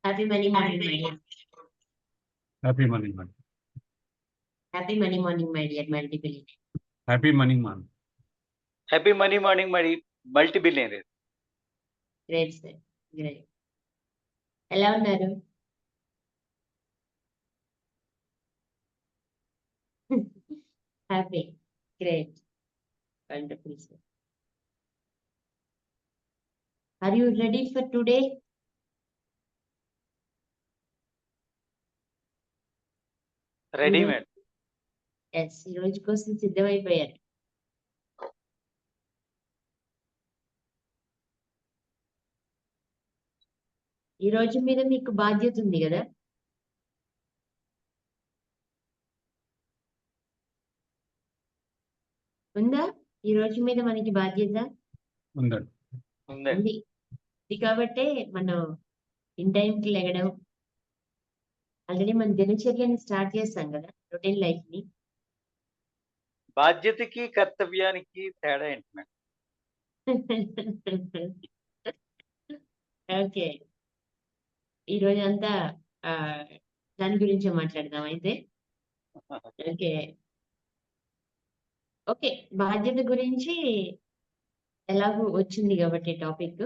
Happy money morning my dear. Happy morning ma'am. Happy money morning my dear multiple. Happy morning ma'am. Happy money morning మరి multibillionaire. Great sir, great. ఎలా ఉన్నారు? Happy, great, wonderful sir. Are you ready for today? Ready madam. Yes, ఈ రోజు కోసం సిద్ధమైపోయారు. ఈ రోజు మీద మీకు బాధ్యత ఉంది కదా? ఉందా? ఈ రోజు మీద మనకి బాధ్యత ఉందండి. ఉంది. ఇది కాబట్టే మనం ఇన్ టైంకి లెగడం, ఆల్రెడీ మన దినచర్యని స్టార్ట్ చేస్తాం కదా, రొటీన్ లైఫ్ ని. బాధ్యతకి కర్తవ్యానికి తేడా ఏంటి మేడం? ఓకే, ఈ రోజు అంతా దాని గురించే మాట్లాడదాం అయితే. ఓకే ఓకే, బాధ్యత గురించి ఎలాగో వచ్చింది కాబట్టి టాపిక్,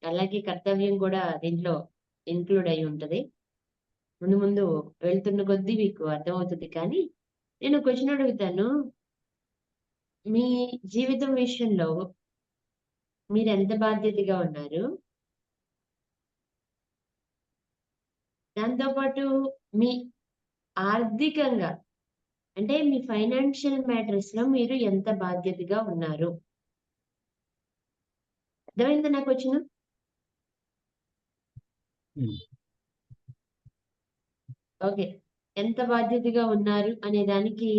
అలాగే కర్తవ్యం కూడా దీంట్లో ఇన్క్లూడ్ అయి ఉంటది. ముందు ముందు వెళ్తున్న కొద్దీ మీకు అర్థమవుతుంది. కానీ నేను క్వశ్చన్ అడుగుతాను, మీ జీవితం విషయంలో మీరు ఎంత బాధ్యతగా ఉన్నారు? దాంతోపాటు మీ ఆర్థికంగా, అంటే మీ ఫైనాన్షియల్ మ్యాటర్స్ లో మీరు ఎంత బాధ్యతగా ఉన్నారు? అర్థమైందా నాకు వచ్చిన? ఓకే, ఎంత బాధ్యతగా ఉన్నారు అనే దానికి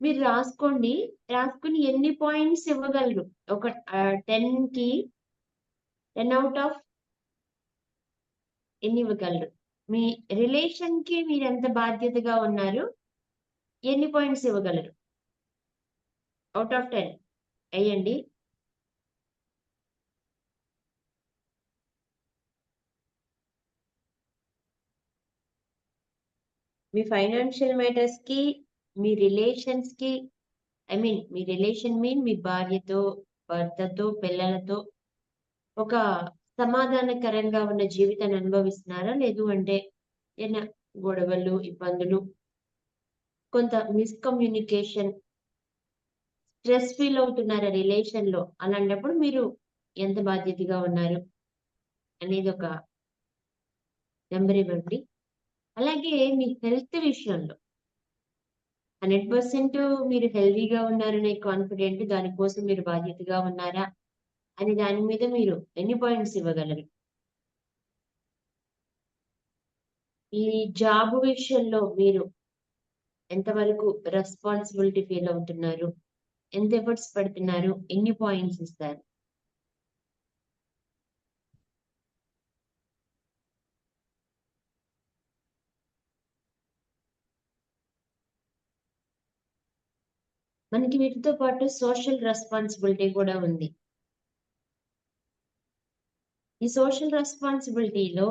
మీరు రాసుకోండి. రాసుకుని ఎన్ని పాయింట్స్ ఇవ్వగలరు? ఒక 10 కి 10 అవుట్ ఆఫ్ ఎన్ని ఇవ్వగలరు? మీ రిలేషన్ కి మీరు ఎంత బాధ్యతగా ఉన్నారు, ఎన్ని పాయింట్స్ ఇవ్వగలరు? అవుట్ ఆఫ్ 10 అయ్యండి. మీ ఫైనాన్షియల్ మ్యాటర్స్ కి, మీ రిలేషన్స్ కి, ఐ మీన్ మీ రిలేషన్ మీన్ మీ భార్యతో, భర్తతో, పిల్లలతో ఒక సమాధానకరంగా ఉన్న జీవితాన్ని అనుభవిస్తున్నారా? లేదు అంటే ఏమైనా గొడవలు, ఇబ్బందులు, కొంత మిస్కమ్యూనికేషన్, స్ట్రెస్ ఫీల్ అవుతున్నారా రిలేషన్ లో? అలాంటప్పుడు మీరు ఎంత బాధ్యతగా ఉన్నారు అనేది ఒక నెంబర్ ఇవ్వండి. అలాగే మీ హెల్త్ విషయంలో 100% మీరు హెల్దీగా ఉన్నారనే కాన్ఫిడెంట్, దానికోసం మీరు బాధ్యతగా ఉన్నారా అని దాని మీద మీరు ఎన్ని పాయింట్స్ ఇవ్వగలరు? ఈ జాబ్ విషయంలో మీరు ఎంతవరకు రెస్పాన్సిబిలిటీ ఫీల్ అవుతున్నారు, ఎంత ఎఫర్ట్స్ పెడుతున్నారు, ఎన్ని పాయింట్స్ ఇస్తారు? మనకి వీటితో పాటు సోషల్ రెస్పాన్సిబిలిటీ కూడా ఉంది. ఈ సోషల్ రెస్పాన్సిబిలిటీలో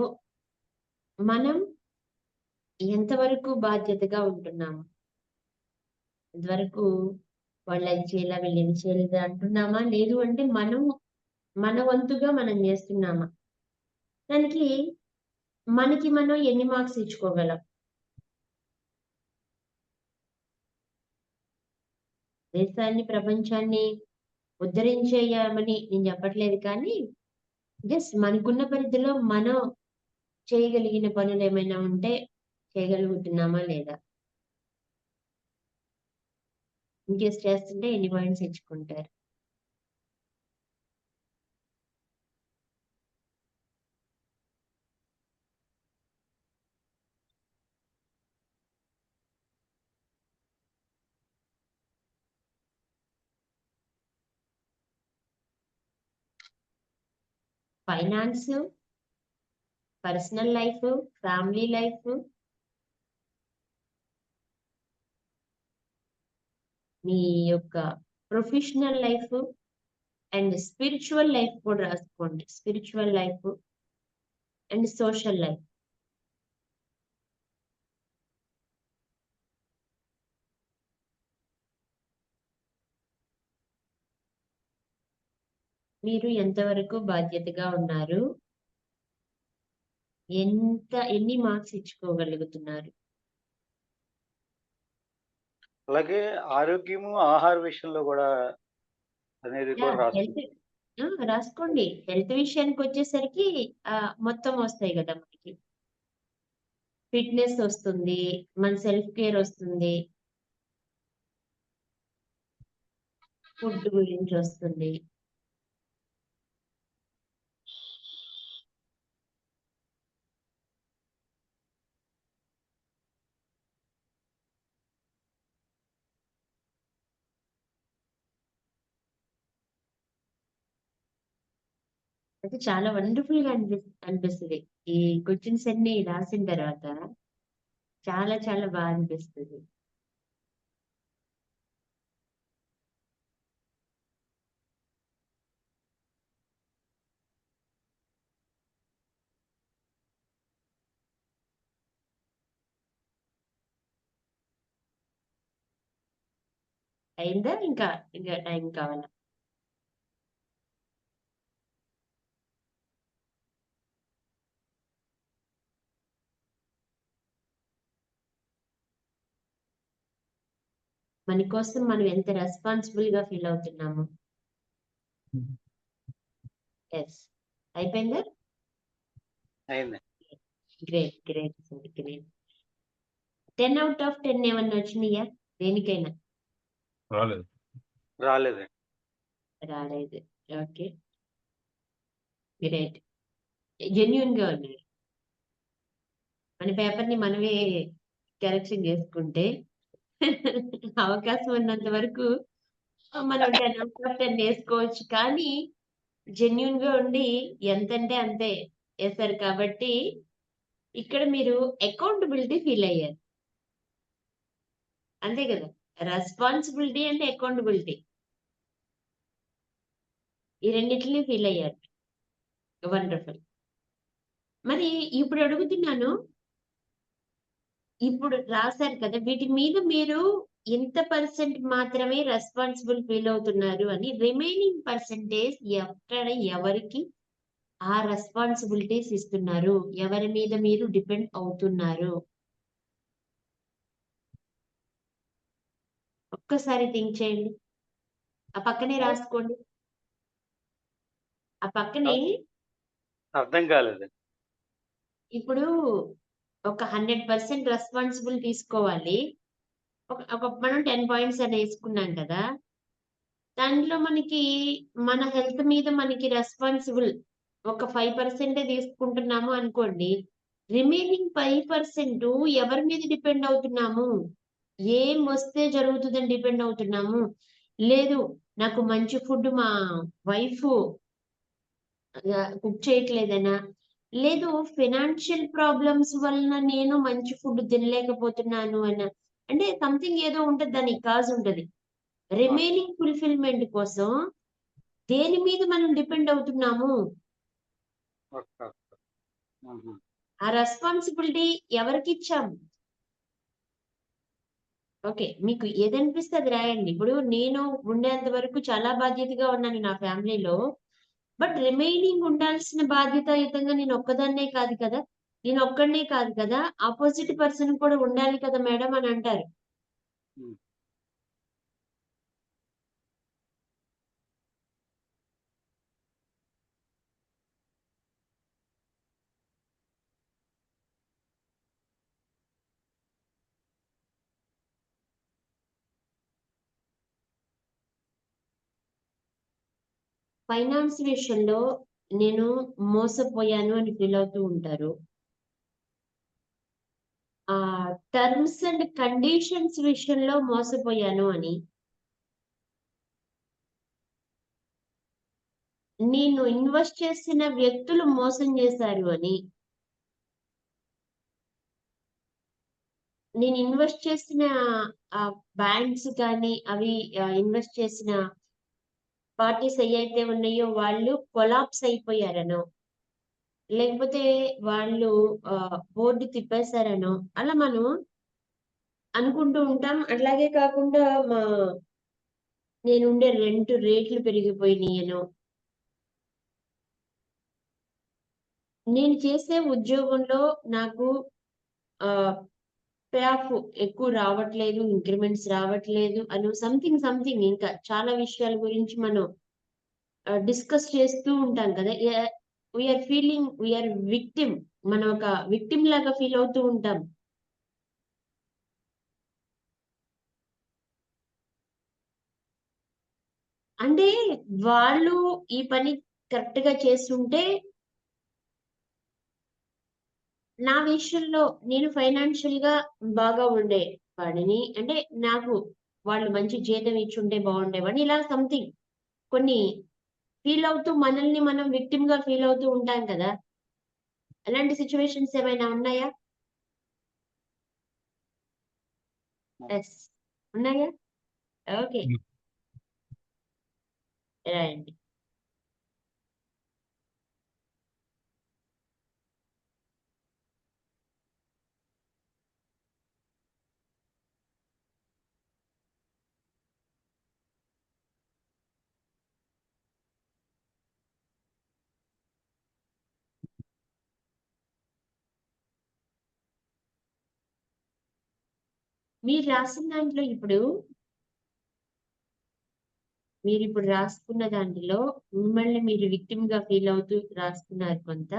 మనం ఎంతవరకు బాధ్యతగా ఉంటున్నాము? ఇంతవరకు వాళ్ళు అది చేయాల, వీళ్ళు ఇది చేయలేదు అంటున్నామా? లేదు అంటే మనం మన వంతుగా మనం చేస్తున్నామా? దానికి మనకి మనం ఎన్ని మార్క్స్ ఇచ్చుకోగలం? దేశాన్ని, ప్రపంచాన్ని ఉద్ధరించేయమని నేను చెప్పట్లేదు, కానీ జస్ట్ మనకున్న పరిధిలో మనం చేయగలిగిన పనులు ఏమైనా ఉంటే చేయగలుగుతున్నామా లేదా? ఇన్కేస్ చేస్తుంటే ఎన్ని పాయింట్స్ ఇచ్చుకుంటారు? Finance, personal life, family life, మీ యొక్క professional life and spiritual life కూడా రాసుకోండి. Spiritual life and social life. మీరు ఎంతవరకు బాధ్యతగా ఉన్నారు? ఎన్ని మార్క్స్ ఇచ్చుకోగలుగుతున్నారు? అలాగే ఆరోగ్యము, ఆహార విషయంలో కూడా అనేది కూడా రాసుకుంటాం. హెల్త్ రాసుకోండి. హెల్త్ విషయానికొచ్చేసరికి మొత్తం వస్తాయి గదా మనకి. ఫిట్‌నెస్ వస్తుంది. మన సెల్ఫ్ కేర్ వస్తుంది. ఫుడ్ గురించి వస్తుంది. అయితే చాలా వండర్‌ఫుల్‌గా అనిపిస్తది. ఈ క్వెషన్స్ అన్నీ రాసిన తర్వాత చాలా చాలా అనిపిస్తది. అయిందా? ఇంకా టైం కావాలా? మన కోసం మనం ఎంత రెస్పాన్సిబుల్‌గా ఫీల్ అవుతున్నాము. యెస్. అయిపోయిందా? అయింది. Great. Great. Great. 10 out of 10 ఏమన్నా వచ్చినాయా? దేనికైనా? రాలేదు. రాలేదండి. రాలేదు. ఓకే. గ్రేట్. జెన్యూన్‌గా ఉన్నారు. మన పేపర్‌ని మనమే కరెక్షన్ చేసుకుంటే అవకాశం ఉన్నంత వరకు మనం 10 ఔట్ ఆఫ్ 10 వేసుకోవచ్చు. కానీ జెన్యూన్‌గా ఉండి ఎంతంటే అంతే ఏసారు కాబట్టి ఇక్కడ మీరు అకౌంటబిలిటీ ఫీల్ అయ్యారు. అంతే కదా! Responsibility and accountability. ఈ రెండిటిని ఫీల్ అయ్యారు. వండర్‌ఫుల్. మరి ఇప్పుడు అడుగుతున్నాను. ఇప్పుడు రాసారు కదా! వీటి మీద మీరు ఎంత పర్సెంట్ మాత్రమే రెస్పాన్సిబుల్ ఫీల్ అవుతున్నారు అని రిమైనింగ్ పర్సెంటేజ్ ఎక్కడ ఎవరికి ఆ రెస్పాన్సిబిలిటీస్ ఇస్తున్నారు? ఎవరి మీద మీరు డిపెండ్ అవుతున్నారు? ఒక్కసారి థింక్ చేయండి. ఆ పక్కనే రాసుకోండి. ఆ పక్కనే అర్థం కాలేదండి. ఇప్పుడు ఒక 100% రెస్పాన్సిబుల్ తీసుకోవాలి. మనం 10 పాయింట్స్ అని యేసుకున్నాం కదా! దాంట్లో మనకి మన హెల్త్ మీద మనకి రెస్పాన్సిబుల్ ఒక 5% తీసుకుంటున్నాము అనుకోండి. రిమైనింగ్ 5% ఎవరి మీద డిపెండ్ అవుతున్నాము? ఏం వస్తే జరుగుతదని డిపెండ్ అవుతున్నాము? లేదు నాకు మంచి ఫుడ్ మా వైఫు కుక్ చేయట్లేదనా? లేదు ఫైనాన్షియల్ ప్రాబ్లమ్స్ వలన నేను మంచి ఫుడ్ తినలేకపోతున్నాను అనా? అంటే సంథింగ్ ఏదో ఉంటది దానికి కాజ్ ఉంటది. ఆ! రిమైనింగ్ ఫుల్‌ఫిల్‌మెంట్ కోసం దేని మీద మనం డిపెండ్ అవుతున్నాము? ఓకే. ఓకే. హుహు. ఆ రెస్పాన్సిబిలిటీ ఎవరికిచ్చాము? ఓకే. మీకు ఏదనిపిస్తే అది రాయండి. ఇప్పుడు నేను ఉండేంత వరకు చాలా బాధ్యతగా ఉన్నాను నా ఫ్యామిలీలో. బట్ రిమైనింగ్ ఉండాల్సిన బాధ్యతాయుతంగా నేనొక్కదాన్నే కాదు కదా! నేనొక్కడినే కాదు కదా! అపోజిట్ పర్సన్ కూడా ఉండాలి కదా మేడం అని అంటారు. హ్మ్. ఫైనాన్స్ విషయంలో నేను మోసపోయాను అని ఫీల్ అవుతూ ఉంటారు. టర్మ్స్ అండ్ కండిషన్స్ విషయంలో మోసపోయాను అని. నేను ఇన్వెస్ట్ చేసిన వ్యక్తులు మోసం చేశారు అని. నేను ఇన్వెస్ట్ చేసిన బ్యాంక్స్ కానీ అవి ఇన్వెస్ట్ చేసిన పార్టీస్ ఏయైతే ఉన్నాయో వాళ్ళు కొలాప్స్ అయిపోయారనో, లేకపోతే వాళ్ళు బోర్డ్ తిప్పేసారనో అలా మనం అనుకుంటూ ఉంటాం. అట్లాగే కాకుండా నేనుండే రెంట్ రేట్లు పెరిగిపోయినియనో, నేను చేసే ఉద్యోగంలో నాకు పే ఆఫ్ ఎక్కువ రావట్లేదు, ఇంక్రిమెంట్స్ రావట్లేదు అను సంథింగ్ ఇంకా చాలా విషయాల గురించి మనం డిస్కస్ చేస్తూ ఉంటాం కదా! We are victim. మనం ఒక విక్టిమ్ లాగా ఫీల్ అవుతూ ఉంటాం. అంటే వాళ్ళు ఈ పని కరెక్ట్‌గా చేసుంటే నా విషయంలో నేను ఫైనాన్షియల్‌గా బాగా ఉండేవాడిని. అంటే నాకు వాళ్ళు మంచి జీతం ఇచ్చుంటే బాగుండేవాడిని. ఇలా సంథింగ్ కొన్ని ఫీల్ అవుతూ మనల్ని మనం విక్టిమ్‌గా ఫీల్ అవుతూ ఉంటాం కదా! అలాంటి సిట్యుయేషన్స్ ఏమైనా ఉన్నాయా? యెస్. ఉన్నాయా? ఓకే. ఉమ్. రాయండి. మీరు రాసిన దాంట్లో మీరిప్పుడు రాసుకున్న దాంట్లో మిమ్మల్ని మీరు విక్టిమ్‌గా ఫీల్ అవుతూ రాసుకున్నారు కొంత.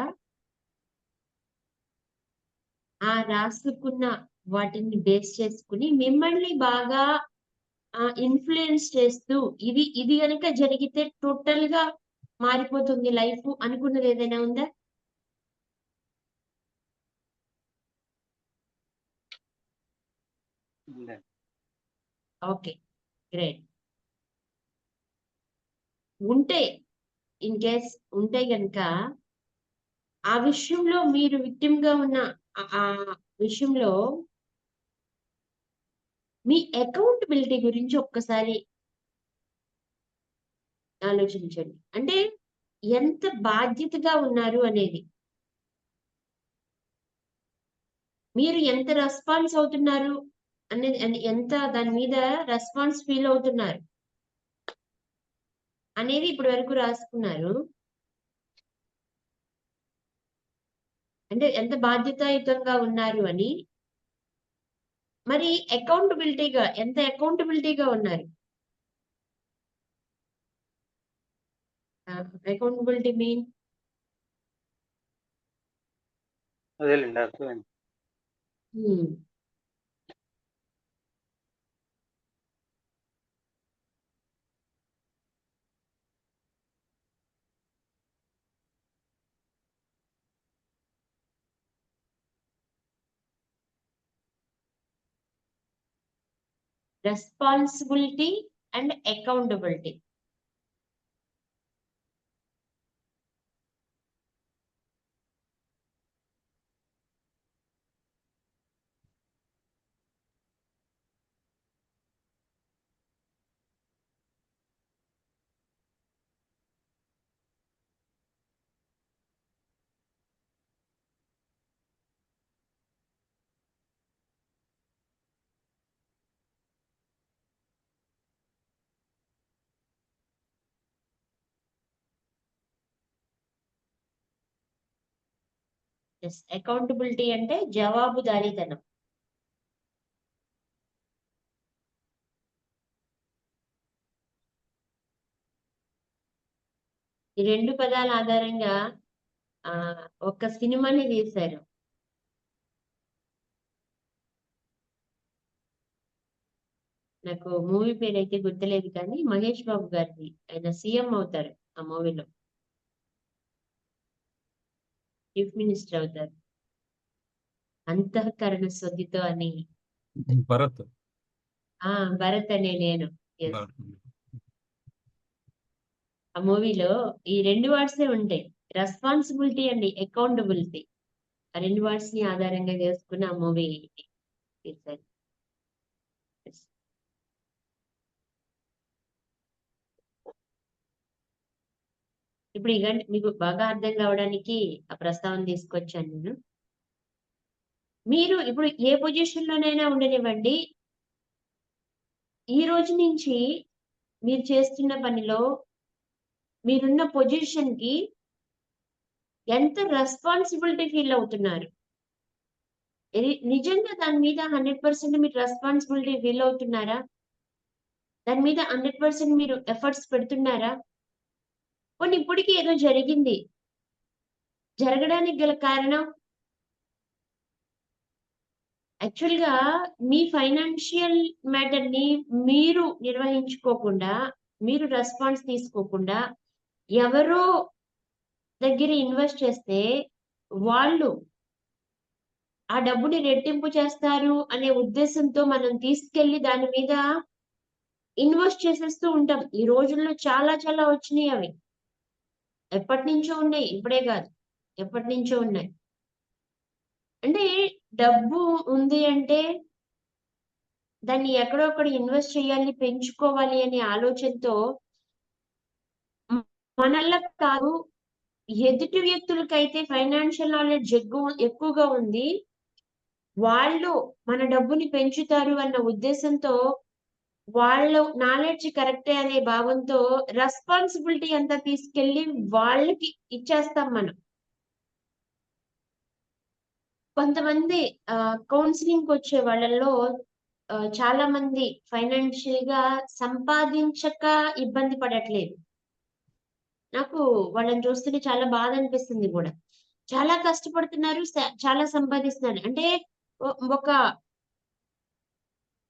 ఆ రాసుకున్న వాటిని బేస్ చేసుకొని మిమ్మల్ని బాగా ఇన్‌ఫ్లూయెన్స్ చేస్తూ ఇది గనక జరిగితే టోటల్‌గా మారిపోతుంది లైఫు అనుకున్నది ఏదైనా ఉందా? ఉందండి. ఓకే. గ్రేట్. ఉంటే ఇన్ కేస్ ఉంటే గనక ఆ విషయంలో మీరు విక్టిమ్‌గా ఉన్న ఆ విషయంలో మీ అకౌంటబిలిటీ గురించి ఒక్కసారి ఆలోచించండి. అంటే ఎంత బాధ్యతగా ఉన్నారు అనేది. మీరు ఎంత రెస్పాన్స్ అవుతున్నారు అనేది ఎంత దాని మీద రెస్పాన్స్ ఫీల్ అవుతున్నారు అనేది ఇప్పటి వరకు రాసుకున్నారు. అంటే ఎంత బాధ్యతాయుతంగా ఉన్నారు అని. మరి ఎంత అకౌంటబిలిటీగా ఉన్నారు? అకౌంటబిలిటీ మీన్ అదేలెండి అర్థమైంది. హ్మ్. Responsibility and accountability. Yes. Accountability అంటే జవాబుదారీతనం. ఈ 2 పదాల ఆధారంగా ఒక సినిమాని తీశారు. నాకు మూవీ పేరైతే గుర్తులేదు కానీ మహేష్ బాబు గారిది. ఆయన సీఎం అవుతారు ఆ మూవీలో. చీఫ్ మినిస్టర్ అవుతారు. అంతఃకరణ శుద్ధితో అని. భరత్. భరత్ అనే నేను. యెస్. భరత్. ఆ మూవీలో ఈ 2 వర్డ్సే ఉంటాయి. Responsibility and accountability. ఆ 2 వర్డ్స్‌ని ఆధారంగా చేసుకొని ఆ మూవీ తీశారు. యెస్. ఇప్పుడు ఇగండి మీకు బాగా అర్థం కావడానికి ఆ ప్రస్తావన తీసుకొచ్చాను నేను. మీరు ఇప్పుడు ఏ పొజిషన్‌లోనైనా ఉండనివ్వండి. ఈ రోజు నుంచి మీరు చేస్తున్న పనిలో మీరున్న పొజిషన్‌కి ఎంత రెస్పాన్సిబిలిటీ ఫీల్ అవుతున్నారు? నిజంగా దాని మీద 100% మీరు రెస్పాన్సిబిలిటీ ఫీల్ అవుతున్నారా? దాని మీద 100% మీరు ఎఫర్ట్స్ పెడుతున్నారా? పోనీ ఇప్పటికి ఏదో జరిగింది. జరగడానికి గల కారణం యాక్చువల్‌గా మీ ఫైనాన్షియల్ మ్యాటర్‌ని మీరు నిర్వహించుకోకుండా, మీరు రెస్పాన్స్ తీసుకోకుండా, ఎవరో దగ్గర ఇన్వెస్ట్ చేస్తే, వాళ్ళు ఆ డబ్బుని రెట్టింపు చేస్తారు అనే ఉద్దేశంతో మనం తీసుకెళ్ళి దాని మీద ఇన్వెస్ట్ చేసేస్తూ ఉంటాం. ఈ రోజుల్లో చాలా చాలా వచ్చినియి అవి. ఎప్పటినుంచో ఉన్నాయి. ఇప్పుడే కాదు. ఎప్పటినుంచో ఉన్నాయి. అంటే డబ్బు ఉంది అంటే దాన్ని ఎక్కడో అక్కడ ఇన్వెస్ట్ చేయాలి, పెంచుకోవాలి అనే ఆలోచనతో మ్ మనల్ల కాదు, ఎదుటి వ్యక్తులకైతే ఫైనాన్షియల్ నాలెడ్జ్ ఎక్కువగా ఉంది. వాళ్ళు మన డబ్బుని పెంచుతారు అన్న ఉద్దేశంతో, వాళ్ళు నాలెడ్జ్ కరెక్టే అనే భావంతో రెస్పాన్సిబిలిటీ అంతా తీసుకెళ్ళి వాళ్ళకి ఇచ్చేస్తాం మనం. కొంతమంది కౌన్సెలింగ్‌కొచ్చే వాళ్ళలో చాలా మంది ఫైనాన్షియల్‌గా సంపాదించక ఇబ్బంది పడట్లేదు. నాకు వాళ్ళని చూస్తుంటే చాలా బాధ అనిపిస్తుంది గూడా. చాలా కష్టపడుతున్నారు. చాలా సంపాదిస్తున్నారు. అంటే ఒక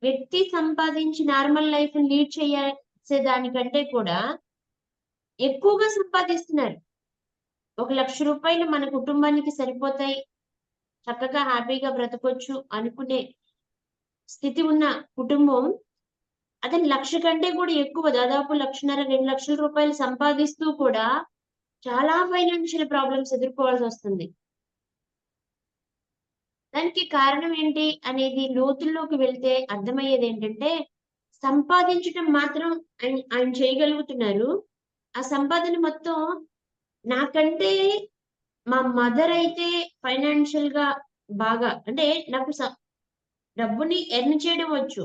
వ్యక్తి సంపాదించి నార్మల్ లైఫ్‌ని లీడ్ చేసేదానికంటే కూడా ఎక్కువగా సంపాదిస్తున్నారు. ఒక రూ. 1,00,000 మన కుటుంబానికి సరిపోతాయి. చక్కగా హ్యాపీగా బ్రతకొచ్చు అనుకునే స్థితి ఉన్న కుటుంబం అదే 1,00,000 కంటే కూడా ఎక్కువ దాదాపు 1,50,000, 2,00,000 సంపాదిస్తూ కూడా చాలా ఫైనాన్షియల్ ప్రాబ్లమ్స్ ఎదుర్కోవాల్సొస్తుంది. దానికి కారణం ఏంటి అనేది లోతుల్లోకి వెళ్తే అర్థమయ్యేదేంటంటే, సంపాదించటం మాత్రం ఆయన చేయగలుగుతున్నారు. ఆ సంపాదన మొత్తం నాకంటే మా మదర్ అయితే ఫైనాన్షియల్‌గా బాగా అంటే నాకు డబ్బుని ఎర్న్ చేయడం వచ్చు.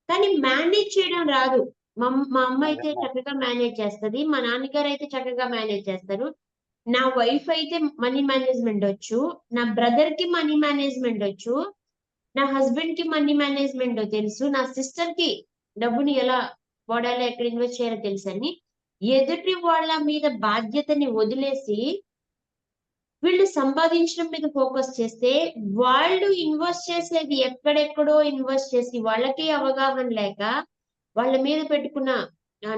కానీ మేనేజ్ చేయడం రాదు. మా అమ్మ అయితే చక్కగా మేనేజ్ చేస్తది. మా నాన్నగారైతే చక్కగా మేనేజ్ చేస్తారు. నా వైఫ్ అయితే మనీ మేనేజ్‌మెంట్ ఒచ్చు. నా బ్రదర్‌కి మనీ మేనేజ్‌మెంట్ ఒచ్చు. నా హస్బెండ్‌కి మనీ మేనేజ్‌మెంట్ తెలుసు. నా సిస్టర్‌కి డబ్బుని ఎలా వాడాలో, ఎక్కడ ఇన్వెస్ట్ చేయాలో తెలుసని, ఎదుటి వాళ్ళ మీద బాధ్యతని వదిలేసి, వీళ్ళు సంపాదించడం మీద ఫోకస్ చేస్తే, వాళ్ళు ఇన్వెస్ట్ చేసేది ఎక్కడెక్కడో ఇన్వెస్ట్ చేసి, వాళ్ళకే అవగాహన లేక, వాళ్ళ మీద పెట్టుకున్న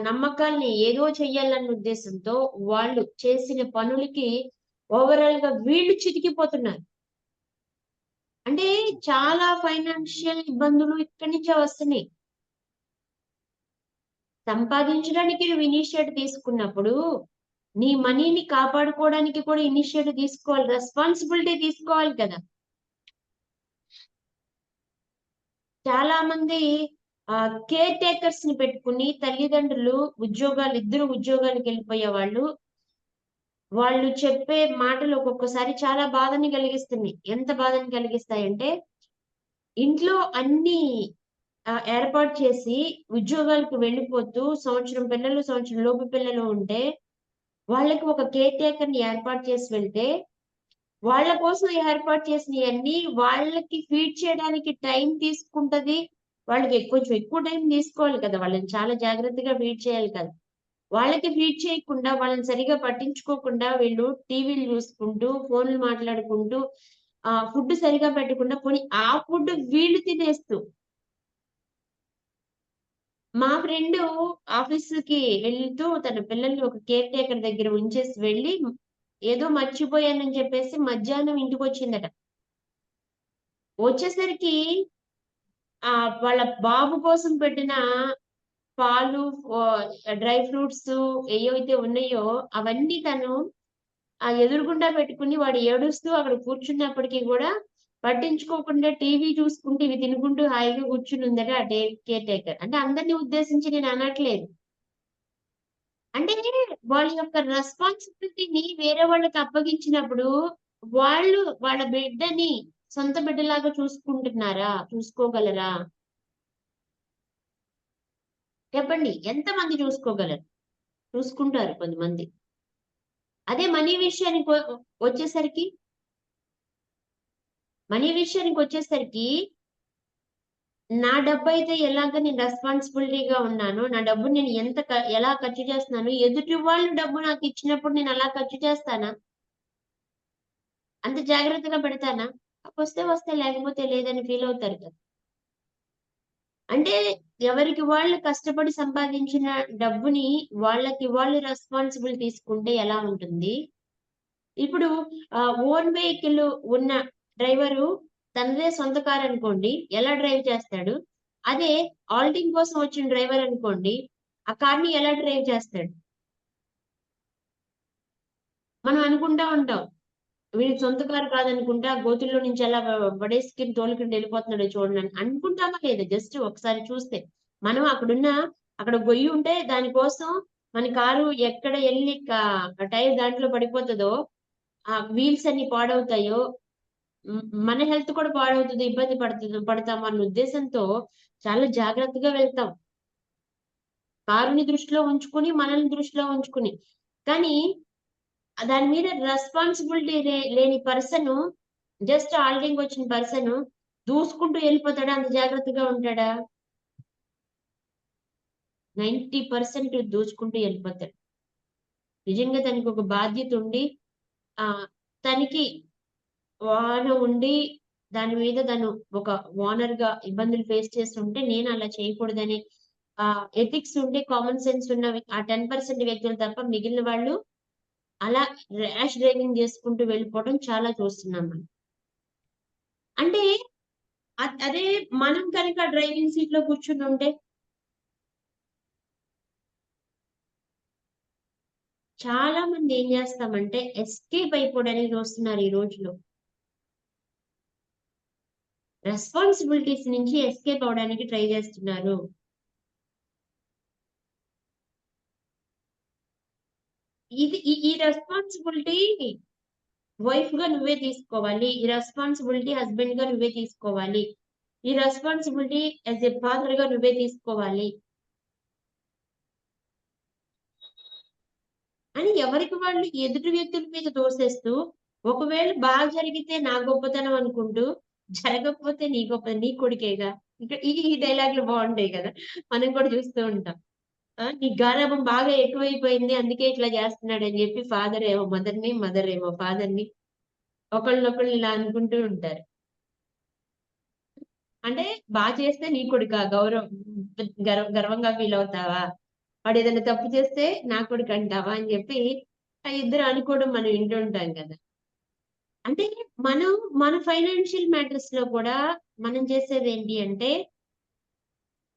నమ్మకాల్ని ఏదో చెయ్యాలన్న ఉద్దేశంతో, వాళ్ళు చేసిన పనులకి ఓవరాల్‌గా వీళ్ళు చితికిపోతున్నారు. అంటే చాలా ఫైనాన్షియల్ ఇబ్బందులు ఇక్కడి నుంచే వస్తున్నాయి. సంపాదించడానికి నువ్వు ఇనిషియేటివ్ తీసుకున్నప్పుడు, నీ మనీని కాపాడుకోవడానికి కూడా ఇనిషియేటివ్ తీసుకోవాలి. రెస్పాన్సిబిలిటీ తీసుకోవాలి కదా! చాలా మంది కేర్ టేకర్స్‌ని పెట్టుకొని తల్లిదండ్రులు ఇద్దరు ఉద్యోగాలకెళ్ళిపోయేవాళ్ళు. వాళ్ళు చెప్పే మాటలు ఒక్కొక్కసారి చాలా బాధని కలిగిస్తున్నాయి. ఎంత బాధని కలిగిస్తాయంటే, ఇంట్లో అన్నీ ఏర్పాటు చేసి ఉద్యోగాలకు వెళ్ళిపోతూ సంవత్సరం లోపు పిల్లలు ఉంటే, వాళ్ళకి ఒక కేర్ టేకర్‌ని ఏర్పాటు చేసి వెళ్తే, వాళ్ళ కోసం ఏర్పాటు చేసినయన్నీ వాళ్ళకి ఫీడ్ చేయడానికి టైం తీసుకుంటది. వాళ్ళకి కొంచెం ఎక్కువ టైం తీసుకోవాలి కదా! వాళ్ళని చాలా జాగ్రత్తగా ఫీడ్ చేయాలి కదా! వాళ్ళకి ఫీడ్ చేయకుండా, వాళ్ళని సరిగ్గా పట్టించుకోకుండా వీళ్ళు టీవీలు చూసుకుంటూ, ఫోన్‌లు మాట్లాడుకుంటూ, ఫుడ్ సరిగ్గా పెట్టకుండా పోనీ ఆ ఫుడ్ వీళ్ళు తినేస్తూ మా ఫ్రెండు ఆఫీస్‌కి వెళ్తూ తన పిల్లల్ని ఒక కేర్ టేకర్ దగ్గర ఉంచేసి వెళ్ళి, ఏదో మర్చిపోయానని చెప్పేసి మధ్యాహ్నం ఇంటికొచ్చిందట. వచ్చేసరికి వాళ్ళ బాబు కోసం పెట్టిన పాలు, డ్రై ఫ్రూట్స్ ఏయైతే ఉన్నాయో అవన్నీ తను ఎదురుగుండా పెట్టుకొని వాడు ఏడుస్తూ అక్కడ కూర్చున్నప్పటికి గూడా పట్టించుకోకుండా టీవీ చూసుకుంటూ, ఇవి తినుకుంటూ హాయిగా కూర్చునుందట ఆ కేర్ టేకర్. అంటే అందరిని ఉద్దేశించి నేను అనట్లేదు. అంటే వాళ్ళ యొక్క రెస్పాన్సిబిలిటీని వేరే వాళ్ళకి అప్పగించినప్పుడు, వాళ్ళు వాళ్ళ బిడ్డని సొంత బిడ్డలాగా చూసుకుంటున్నారా? చూసుకోగలరా? చెప్పండి. ఎంతమంది చూసుకోగలరు? చూసుకుంటారు కొంతమంది. అదే మనీ విషయానికి వచ్చేసరికి నా డబ్బైతే ఎలాగ నేను రెస్పాన్సిబిలిటీగా ఉన్నానో, నా డబ్బుని నేను ఎలా ఖర్చు చేస్తున్నానో, ఎదుటి వాళ్ళు డబ్బు నాకు ఇచ్చినప్పుడు నేను అలా ఖర్చు చేస్తానా? అంత జాగ్రత్తగా పెడతానా? వస్తే వస్తే లేకపోతే లేదని ఫీల్ అవుతారు కదా! అంటే ఎవరికి వాళ్ళు కష్టపడి సంపాదించిన డబ్బుని వాళ్ళకి వాళ్ళు రెస్పాన్సిబుల్ తీసుకుంటే ఎలా ఉంటుంది? ఇప్పుడు ఓన్ వెహికల్ ఉన్న డ్రైవరు తనదే సొంత కార్ అనుకోండి, ఎలా డ్రైవ్ చేస్తాడు? అదే ఆల్టింగ్ కోసం వచ్చిన డ్రైవర్ అనుకోండి, ఆ కార్‌ని ఎలా డ్రైవ్ చేస్తాడు? మనం అనుకుంటా ఉంటాం. వీడి సొంత కారు కాదనుకుంటా గోతుల్లో నుంచి ఎలా పడేసుకొని తోలుకుంటూ వెళ్ళిపోతున్నాడో చూడండి అని అనుకుంటామా లేదా? జస్ట్ ఒకసారి చూస్తే. మనం అక్కడ గొయ్యి ఉంటే దానికోసం మన కారు ఎక్కడ ఎళ్లి టైర్ దాంట్లో పడిపోతదో, ఆ వీల్స్ అన్ని పాడవుతాయో, మన హెల్త్ కూడా పాడవుతది, ఇబ్బంది పడతాం అన్న ఉద్దేశంతో చాలా జాగ్రత్తగా వెళ్తాం. కారుని దృష్టిలో ఉంచుకొని, మనల్ని దృష్టిలో ఉంచుకొని. కానీ దాని మీద రెస్పాన్సిబిలిటీ లేని పర్సను, జస్ట్ హాలిడేకి వచ్చిన పర్సను దూసుకుంటూ ఎళ్ళిపోతాడా? అంత జాగ్రత్తగా ఉంటాడా? 90% దూసుకుంటూ ఎళ్ళిపోతాడు. నిజంగా తనకొక బాధ్యత ఉండి తనకి వాహనం ఉండి దాని మీద తను ఒక ఓనర్‌గా ఇబ్బందులు ఫేస్ చేస్తుంటే నేను అలా చేయకూడదని ఎథిక్స్ ఉండి, కామన్ సెన్స్ ఉన్న ఆ 10% వ్యక్తులు తప్ప మిగిలిన వాళ్ళు అలా ర్యాష్ డ్రైవింగ్ చేసుకుంటూ వెళ్ళిపోవడం చాలా చూస్తున్నాం మనం. అంటే అదే మనం కనుక డ్రైవింగ్ సీట్‌లో కూర్చునుంటే చాలా మంది ఏం చేస్తామంటే ఎస్కేప్ అయిపోవడానికి చూస్తున్నారు ఈ రోజుల్లో. రెస్పాన్సిబిలిటీస్ నుంచి ఎస్కేప్ అవ్వడానికి ట్రై చేస్తున్నారు. ఈ రెస్పాన్సిబిలిటీ వైఫ్‌గా నువ్వే తీసుకోవాలి. ఈ రెస్పాన్సిబిలిటీ హస్బెండ్‌గా నువ్వే తీసుకోవాలి. ఈ రెస్పాన్సిబిలిటీ యాస్ ఎ ఫాదర్‌గా నువ్వే తీసుకోవాలి. అని ఎవరికి వాళ్ళు ఎదుటి వ్యక్తుల మీద తోసేస్తూ, ఒకవేళ జరిగితే నా గొప్పతనం అనుకుంటూ, జరగకపోతే నీ కొడుకేగా. ఇక ఈ డైలాగులు బావుంటాయి కదా! మనం కూడా చూస్తూ ఉంటాం. నీ గారాబం బాగా ఎక్కువైపోయింది. అందుకే ఇట్లా చేస్తున్నాడని చెప్పి ఫాదర్ ఏమో మదర్‌ని, మదర్ ఏమో ఫాదర్‌ని ఒకళ్ళనొకళ్ళు ఇలా అనుకుంటూ ఉంటారు. అంటే చేస్తే నీ కొడుకా గర్వంగా ఫీల్ అవుతావా? వాడేదైనా తప్పు చేస్తే నా కొడుకంటావా? అని చెప్పి ఆ ఇద్దరు అనుకోవడం మనం వింటుంటాం కదా! అంటే మనం మన ఫైనాన్షియల్ మ్యాటర్స్‌లో కూడా మనం చేసేదేంటి అంటే,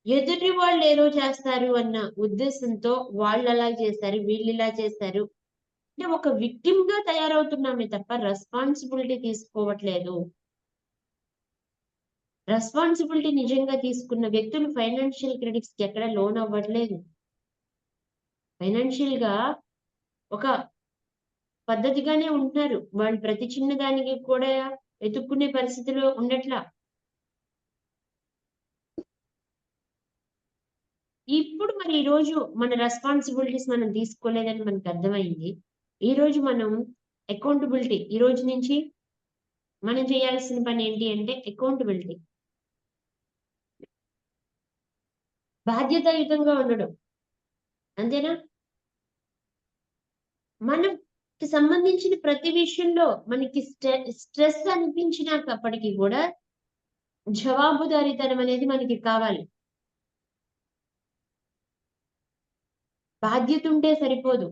ఎదుటి వాళ్ళేదో చేస్తారు అన్న ఉద్దేశంతో వాళ్ళలా చేశారు, వీళ్ళిలా చేశారు. అంటే ఒక విక్టిమ్‌గా తయారవుతున్నామే తప్ప రెస్పాన్సిబిలిటీ తీసుకోవట్లేదు. రెస్పాన్సిబిలిటీ నిజంగా తీసుకున్న వ్యక్తులు ఫైనాన్షియల్ క్రిటిక్స్‌కి ఎక్కడ లోనవ్వట్లేదు. ఫైనాన్షియల్‌గా ఒక పద్ధతిగానే ఉంటున్నారు. వాళ్ళు ప్రతి చిన్న దానికి కూడా వెతుక్కునే పరిస్థితిలో ఉండట్లా. ఇప్పుడు మరి ఈరోజు మన రెస్పాన్సిబిలిటీస్ మనం తీసుకోలేదని మనకర్థమైంది. ఈరోజు మనం అకౌంటబిలిటీ ఈ రోజు నుంచి మనం చేయాల్సిన పనేంటి అంటే అకౌంటబిలిటీ. బాధ్యతాయుతంగా ఉండడం. అంతేనా? మనకి సంబంధించిన ప్రతి విషయంలో మనకి స్ట్రెస్ అనిపించినప్పటికి కూడా జవాబుదారీతనం అనేది మనకి కావాలి. బాధ్యతుంటే సరిపోదు.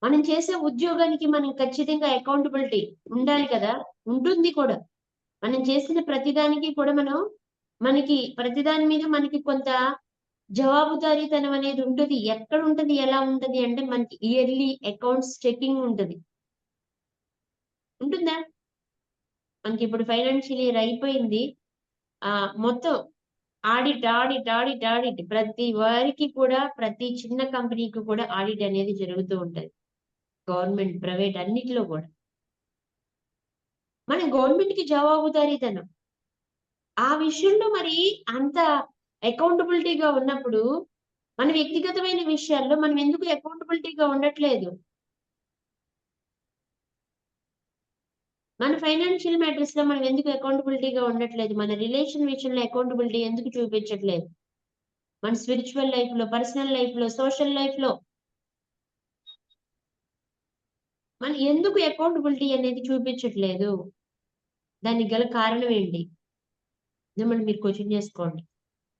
మనం చేసే ఉద్యోగానికి మనం ఖచ్చితంగా అకౌంటబిలిటీ ఉండాలి కదా! ఉంటుంది కూడా. మనం చేసిన ప్రతిదానికి కూడా మనకి ప్రతిదాని మీద మనకి కొంత జవాబుదారీతనం అనేది ఉంటది. ఎక్కడుంటది? ఎలా ఉంటది? అంటే మనకి ఇయర్లీ అకౌంట్స్ చెకింగ్ ఉంటది. ఉంటుందా? మనకిప్పుడు ఫైనాన్షియల్ ఇయర్ అయిపోయింది. మొత్తం ఆడిట్. ప్రతి వారికి కూడా ప్రతి చిన్న కంపెనీకి కూడా ఆడిట్ అనేది జరుగుతూ ఉంటది. గవర్నమెంట్, ప్రైవేట్ అన్నిటిలో కూడా. మన గవర్నమెంట్‌కి జవాబుదారీతనం. ఆ విషయంలో మరి అంత అకౌంటబిలిటీగా ఉన్నప్పుడు మన వ్యక్తిగతమైన విషయాల్లో మనం ఎందుకు అకౌంటబిలిటీగా ఉండట్లేదు? మన ఫైనాన్షియల్ మ్యాటర్స్ లో మనం ఎందుకు అకౌంటబిలిటీగా ఉండట్లేదు? మన రిలేషన్ విషయంలో అకౌంటబిలిటీ ఎందుకు చూపించట్లేదు? మన స్పిరిచువల్ లైఫ్ లో, పర్సనల్ లైఫ్ లో, సోషల్ లైఫ్ లో మనం ఎందుకు అకౌంటబిలిటీ అనేది చూపించట్లేదు? దానికి గల కారణం ఏంటి? మిమ్మల్ని మీరు క్వశ్చన్ చేసుకోండి.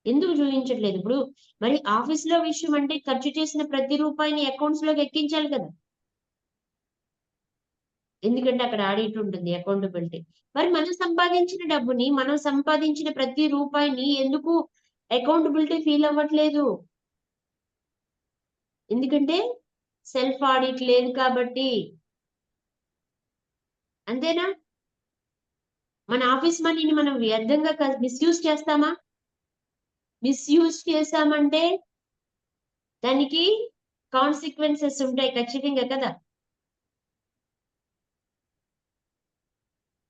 ఎందుకు చూపించట్లేదు? ఇప్పుడు మరి ఆఫీస్ లో విషయం అంటే ఖర్చు చేసిన ప్రతి రూపాయిని అకౌంట్స్ లోకి ఎక్కించాలి కదా! ఎందుకంటే అక్కడ ఆడిట్ ఉంటుంది, అకౌంటబిలిటీ. మరి మనం సంపాదించిన డబ్బుని, మనం సంపాదించిన ప్రతి రూపాయిని ఎందుకు అకౌంటబిలిటీ ఫీల్ అవ్వట్లేదు? ఎందుకంటే సెల్ఫ్ ఆడిట్ లేదు కాబట్టి. అంతేనా? మన ఆఫీస్ మనీని మనం వ్యర్థంగా మిస్‌యూజ్ చేస్తామా? మిస్‌యూజ్ చేశామంటే దానికి కాన్సిక్వెన్సెస్ ఉంటాయి ఖచ్చితంగా కదా!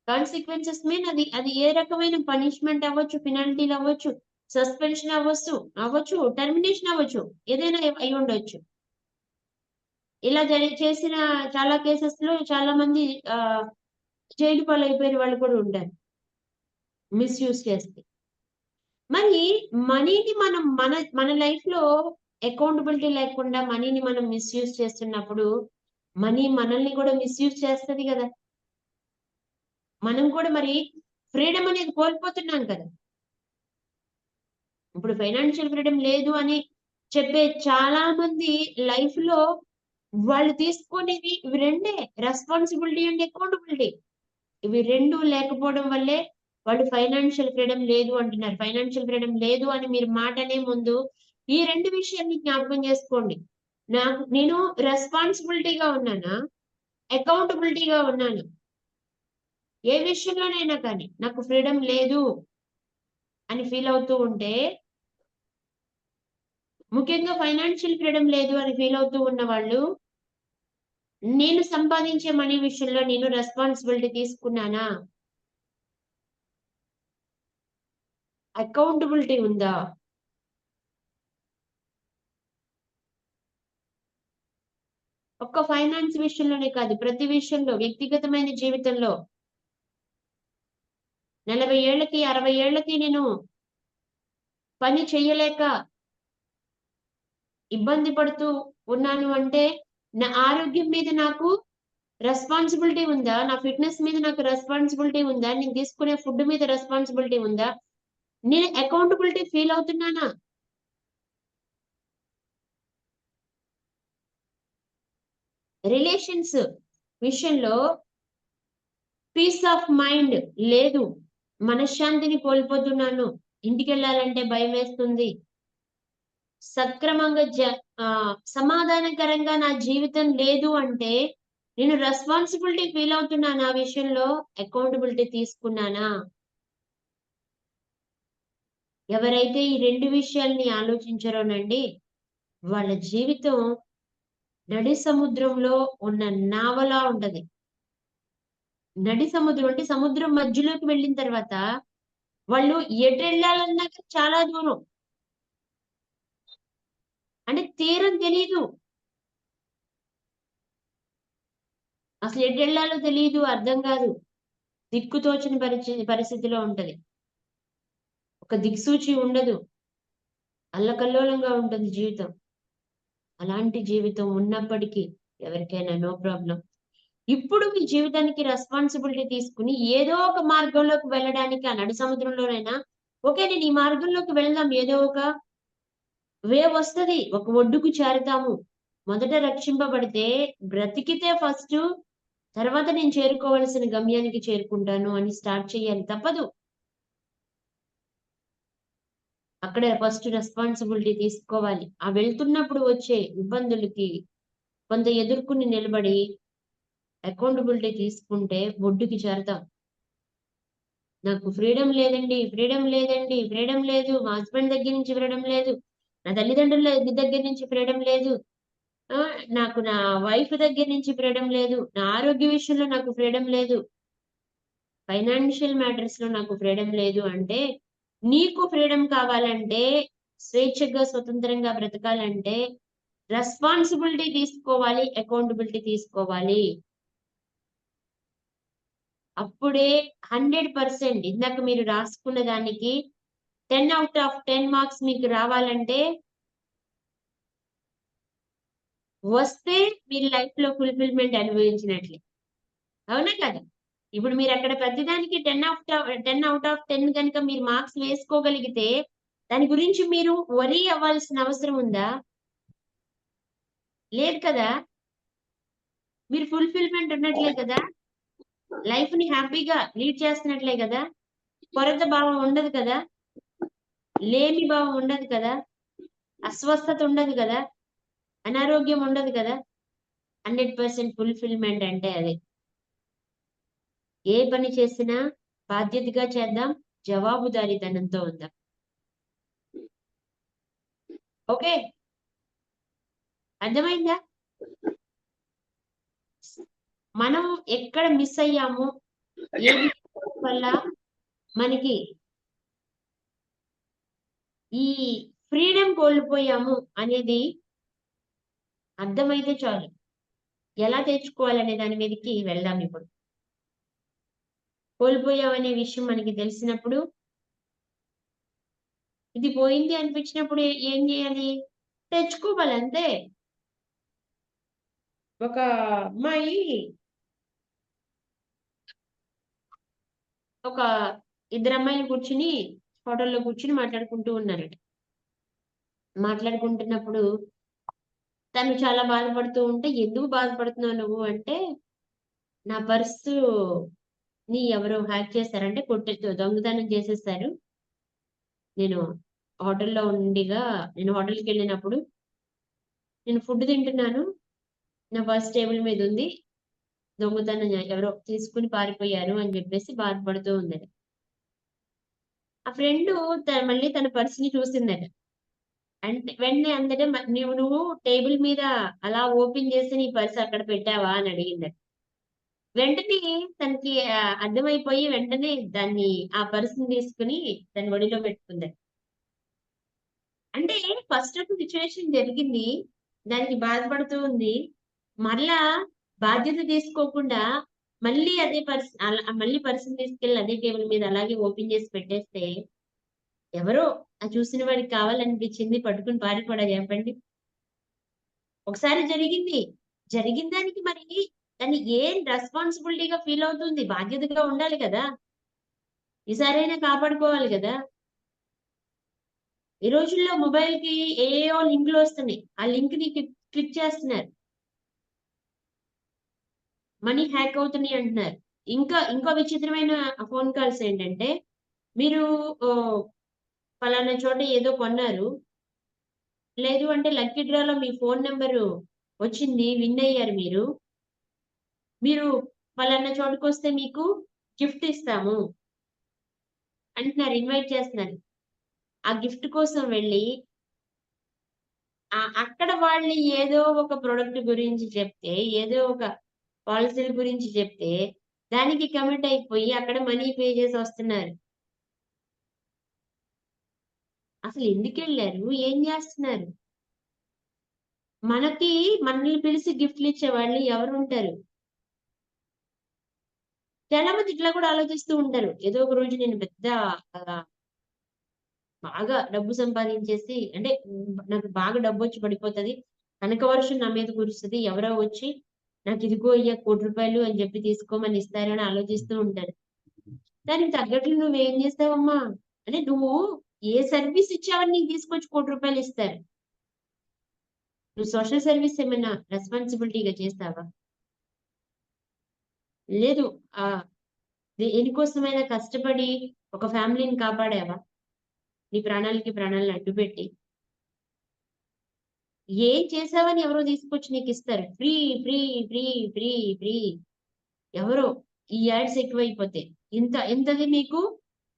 కాన్సిక్వెన్సెస్ మీన్ అది ఏ రకమైన పనిష్మెంట్ అవ్వచ్చు, పెనాల్టీలు అవ్వచ్చు, సస్పెన్షన్ అవ్వచ్చు, టెర్మినేషన్ అవ్వచ్చు. ఏదైనా అయ్యుండొచ్చు. ఇలా చేసిన చాలా కేసెస్‌లో చాలా మంది ఆహ్, జైలు పాలైపోయిన వాళ్ళు కూడా ఉంటారు. మిస్‌యూజ్ చేస్తే. మరి మనీని మనం మన లైఫ్‌లో అకౌంటబిలిటీ లేకుండా మనీని మనం మిస్‌యూజ్ చేస్తున్నప్పుడు, మనీ మనల్ని కూడా మిస్‌యూజ్ చేస్తది గదా! మనం కూడా మరి ఫ్రీడమ్ అనేది కోల్పోతున్నాం కదా! ఇప్పుడు ఫైనాన్షియల్ ఫ్రీడమ్ లేదు అని చెప్పే చాలా మంది లైఫ్‌లో వాళ్ళు తీసుకునేవి ఇవి రెండే, రెస్పాన్సిబిలిటీ అండ్ అకౌంటబిలిటీ. ఇవి 2 లేకపోవడం వల్లే వాళ్ళు ఫైనాన్షియల్ ఫ్రీడమ్ లేదు అంటున్నారు. ఫైనాన్షియల్ ఫ్రీడమ్ లేదు అని మీరు మాట అనే ముందు ఈ 2 విషయాల్ని జ్ఞాపకం చేసుకోండి. నేను రెస్పాన్సిబిలిటీగా ఉన్నానా? అకౌంటబిలిటీగా ఉన్నానా? ఏ విషయంలోనైనా కానీ నాకు ఫ్రీడమ్ లేదు అని ఫీల్ అవుతూ ఉంటే, ముఖ్యంగా ఫైనాన్షియల్ ఫ్రీడమ్ లేదు అని ఫీల్ అవుతూ ఉన్నవాళ్ళు, నేను సంపాదించే మనీ విషయంలో నేను రెస్పాన్సిబిలిటీ తీసుకున్నానా? అకౌంటబిలిటీ ఉందా? ఒక్క ఫైనాన్స్ విషయంలోనే కాదు, ప్రతి విషయంలో వ్యక్తిగతమైన జీవితంలో 40 ఏళ్లకి, 60 ఏళ్లకి నేను పని చెయ్యలేక ఇబ్బంది పడుతూ ఉన్నాను అంటే, నా ఆరోగ్యం మీద నాకు రెస్పాన్సిబిలిటీ ఉందా? నా ఫిట్‌నెస్ మీద నాకు రెస్పాన్సిబిలిటీ ఉందా? నేను తీసుకునే ఫుడ్ మీద రెస్పాన్సిబిలిటీ ఉందా? నేను అకౌంటబిలిటీ ఫీల్ అవుతున్నానా? రిలేషన్స్ విషయంలో పీస్ ఆఫ్ మైండ్ లేదు. మనశ్శాంతిని కోల్పోతున్నాను. ఇంటికెళ్ళాలంటే భయమేస్తుంది. సక్రమంగా సమాధానకరంగా నా జీవితం లేదు అంటే, నేను రెస్పాన్సిబిలిటీ ఫీల్ అవుతున్నానా ఆ విషయంలో? అకౌంటబిలిటీ తీసుకున్నానా? ఎవరైతే ఈ 2 విషయాల్ని ఆలోచించరోనండి, వాళ్ళ జీవితం నడి సముద్రంలో ఉన్న నావలా ఉంటది. నడి సముద్రం అంటే సముద్రం మధ్యలోకి వెళ్ళిన తర్వాత, వాళ్ళు ఎటెళ్ళాలన్నా కానీ చాలా దూరం. అంటే తీరం తెలీదు. అసలు ఎటెళ్ళాలో తెలీదు. అర్థం కాదు. దిక్కుతోచని పరిస్థితిలో ఉంటది. ఒక దిక్సూచి ఉండదు. అల్లకల్లోలంగా ఉంటుంది జీవితం. అలాంటి జీవితం ఉన్నప్పటికీ ఎవరికైనా నో ప్రాబ్లమ్. ఇప్పుడు మీ జీవితానికి రెస్పాన్సిబిలిటీ తీసుకొని ఏదో ఒక మార్గంలోకి వెళ్ళడానికి ఆ నడి సముద్రంలోనైనా ఓకే. నేను ఈ మార్గంలోకి వెళ్దాం. ఏదో ఒక వే వస్తది. ఒక ఒడ్డుకు చేరతాము. మొదట రక్షింపబడితే బ్రతికితే ఫస్టు, తర్వాత నేను చేరుకోవాల్సిన గమ్యానికి చేరుకుంటాను అని స్టార్ట్ చేయాలి. తప్పదు. అక్కడ ఫస్ట్ రెస్పాన్సిబిలిటీ తీసుకోవాలి. ఆ వెళ్తున్నప్పుడు వచ్చే ఇబ్బందులకి కొంత ఎదుర్కొని నిలబడి అకౌంటబిలిటీ తీసుకుంటే ఒడ్డుకి చేరతాం. నాకు ఫ్రీడమ్ లేదండి, ఫ్రీడమ్ లేదండి, ఫ్రీడమ్ లేదు. మా హస్బెండ్ దగ్గర నుంచి ఫ్రీడమ్ లేదు. నా తల్లిదండ్రుల దగ్గర నుంచి ఫ్రీడమ్ లేదు. నాకు నా వైఫ్ దగ్గర నుంచి ఫ్రీడమ్ లేదు. నా ఆరోగ్య విషయంలో నాకు ఫ్రీడమ్ లేదు. ఫైనాన్షియల్ మ్యాటర్స్‌లో నాకు ఫ్రీడమ్ లేదు అంటే, నీకు ఫ్రీడమ్ కావాలంటే స్వేచ్ఛగా స్వతంత్రంగా బ్రతకాలంటే రెస్పాన్సిబిలిటీ తీసుకోవాలి, అకౌంటబిలిటీ తీసుకోవాలి. అప్పుడే 100% ఇందాక మీరు రాసుకున్న దానికి 10/10 మార్క్స్ మీకు రావాలంటే వస్తే మీరు లైఫ్ లో ఫుల్ఫిల్మెంట్ అనుభవించినట్లే. అవునా కదా? ఇప్పుడు మీరు అక్కడ ప్రతిదానికి 10/10 కనుక మీరు మార్క్స్ వేసుకోగలిగితే దాని గురించి మీరు వరీ అవ్వాల్సిన అవసరం ఉందా? లేదు కదా? మీరు ఫుల్ఫిల్మెంట్ ఉన్నట్లే కదా? లైఫ్ ని హ్యాపీగా లీడ్ చేస్తున్నట్లే కదా? కొరత భావం ఉండదు కదా? లేమి భావం ఉండదు కదా? అస్వస్థత ఉండదు కదా? అనారోగ్యం ఉండదు కదా? 100% ఫుల్ఫిల్మెంట్ అంటే అదే. ఏ పని చేసినా బాధ్యతగా చేద్దాం, జవాబుదారీతనంతో ఉందాం. ఓకే, అర్థమైందా? మనం ఎక్కడ మిస్ అయ్యాము, ఏది వల్ల మనకి ఈ ఫ్రీడమ్ కోల్పోయాము అనేది అర్థమైతే చాలు. ఎలా తెచ్చుకోవాలనే దాని మీదకి వెళ్దాం ఇప్పుడు. కోల్పోయామనే విషయం మనకి తెలిసినప్పుడు, ఇది పోయింది అనిపించినప్పుడు ఏం చేయాలి? తెచ్చుకోవాలి అంతే. ఒక అమ్మాయి ఒక ఇద్దరు అమ్మాయిలు కూర్చుని హోటల్లో కూర్చుని మాట్లాడుకుంటూ ఉన్నారట. మాట్లాడుకుంటున్నప్పుడు తను చాలా బాధపడుతూ ఉంటే, ఎందుకు బాధపడుతున్నావు నువ్వు అంటే, నా పర్సు ని ఎవరో హ్యాక్ చేశారంటే దొంగతనం చేసేసారు. నేను నేను హోటల్‌కి వెళ్ళినప్పుడు నేను ఫుడ్ తింటున్నాను. నా పర్స్ టేబుల్ మీద ఉంది. దొంగతనం ఎవరో తీసుకొని పారిపోయారు అని చెప్పేసి బాధపడుతూ ఉందట. ఆ ఫ్రెండు మళ్ళీ తన పర్స్‌ని చూసిందట. అంటే వెంటనే అందట నువ్వు టేబుల్ మీద అలా ఓపెన్ చేసి నీ పర్స్ అక్కడ పెట్టావా అని అడిగిందట. వెంటనే తనకి అర్థమైపోయి వెంటనే ఆ పర్స్‌ని తీసుకొని దాని ఒడిలో పెట్టుకుందట. అంటే ఫస్ట్ ఒక సిట్యుయేషన్ జరిగింది. దానికి బాధపడుతూ ఉంది. మరలా బాధ్యత తీసుకోకుండా మళ్ళీ అదే మళ్ళీ పర్స్‌ని తీసుకెళ్ళి అదే టేబుల్ మీద అలాగే ఓపెన్ చేసి పెట్టేస్తే ఎవరో చూసిన వాడికి కావాలనిపించింది పట్టుకొని పారిపోడా చెప్పండి? ఒకసారి జరిగింది. జరిగిన దానికి మరి దాన్ని ఏం రెస్పాన్సిబిలిటీగా ఫీల్ అవుతుంది. బాధ్యతగా ఉండాలి కదా! ఈసారైనా కాపాడుకోవాలి గదా! ఈ రోజుల్లో మొబైల్‌కి ఏయేయో లింకులు వస్తున్నాయి. ఆ లింక్‌ని క్లిక్ చేస్తున్నారు. మనీ హ్యాక్ అవుతున్నాయి అంటున్నారు. ఇంకో విచిత్రమైన ఫోన్ కాల్స్ ఏంటంటే, మీరు ఓహ్, పలానా చోట ఏదో కొన్నారు. లేదు అంటే లక్కీ డ్రాలో మీ ఫోన్ నంబరు వచ్చింది. విన్ అయ్యారు మీరు. మీరు పలానా చోటుకొస్తే మీకు గిఫ్ట్ ఇస్తాము అంటున్నారు. ఇన్వైట్ చేస్తున్నారు. ఆ గిఫ్ట్ కోసం వెళ్లి అక్కడ వాళ్ళు ఏదో ఒక ప్రొడక్ట్ గురించి చెప్తే, ఏదో ఒక పాలిసీల గురించి చెప్తే, దానికి కమిట్ అయిపోయి అక్కడ మనీ పే చేసి వస్తున్నారు. అసలు ఎందుకెళ్లారు? ఏం చేస్తున్నారు? మనల్ని పిలిచి గిఫ్ట్‌లు ఇచ్చేవాళ్ళు ఎవరుంటారు? చాలా మంది ఇట్లా కూడా ఆలోచిస్తూ ఉంటారు. ఏదో ఒక రోజు నేను పెద్ద ఆహ్, బాగా డబ్బు సంపాదించేసి అంటే నాకు బాగా డబ్బొచ్చి పడిపోతది. కనక వర్షం నా మీద కురుస్తది. ఎవరో వచ్చి నాకిదిగో అయ్యా రూ. 1,00,00,000 అని చెప్పి తీసుకోమని ఇస్తారు అని ఆలోచిస్తూ ఉంటారు. దానికి తగ్గట్లు నువ్వేం చేస్తావమ్మా? అంటే నువ్వు ఏ సర్వీస్ ఇచ్చావని నీకు తీసుకొచ్చి రూ. 1,00,00,000 ఇస్తారు. నువ్వు సోషల్ సర్వీస్ ఏమైనా రెస్పాన్సిబిలిటీగా చేస్తావా? లేదు. ఆహ్, దేనికోసమైనా కష్టపడి ఒక ఫ్యామిలీని కాపాడావా? నీ ప్రాణాలకి ప్రాణాలను అడ్డుపెట్టి. ఏం చేశావని ఎవరో తీసుకొచ్చి నీకిస్తారు. Free, free, free, free, free. ఎవరో ఈ యాడ్స్ ఎక్కువైపోతాయి. ఎంతది మీకు?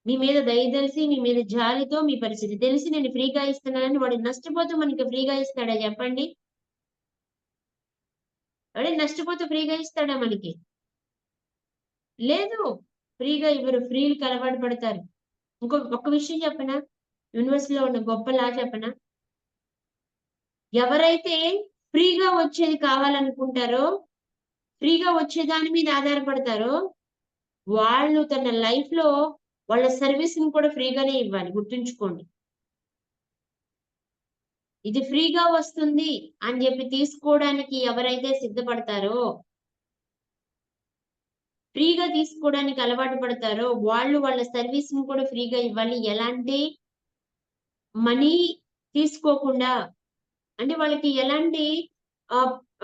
మీ మీద దయ తెలిసి, మీ మీద జాలితో మీ పరిస్థితి తెలిసి నేను ఫ్రీగా ఇస్తున్నానని వాడు నష్టపోతూ మనకి ఫ్రీగా ఇస్తాడా చెప్పండి? ఎవడైనా నష్టపోతూ ఫ్రీగా ఇస్తాడా మనకి? లేదు. ఫ్రీగా ఇవ్వరు. ఫ్రీ‌లకి అలవాటు పడతారు. ఒక్క విషయం చెప్పనా? యూనివర్స్ లో ఉన్న గొప్ప లా చెప్పనా? ఎవరైతే ఫ్రీగా వచ్చేది కావాలనుకుంటారో, ఫ్రీగా వచ్చే దాని మీద ఆధారపడతారో, వాళ్ళు తన లైఫ్ లో వాళ్ళ సర్వీస్ ని కూడా ఫ్రీగానే ఇవ్వాలి. గుర్తుంచుకోండి. ఇది ఫ్రీగా వస్తుంది అని చెప్పి తీసుకోవడానికి ఎవరైతే సిద్ధపడతారో, ఫ్రీగా తీసుకోవడానికి అలవాటు పడతారో, వాళ్ళు వాళ్ళ సర్వీస్ ని కూడా ఫ్రీగా ఇవ్వాలి. ఎలాంటి మనీ తీసుకోకుండా. అంటే వాళ్ళకి ఎలాంటి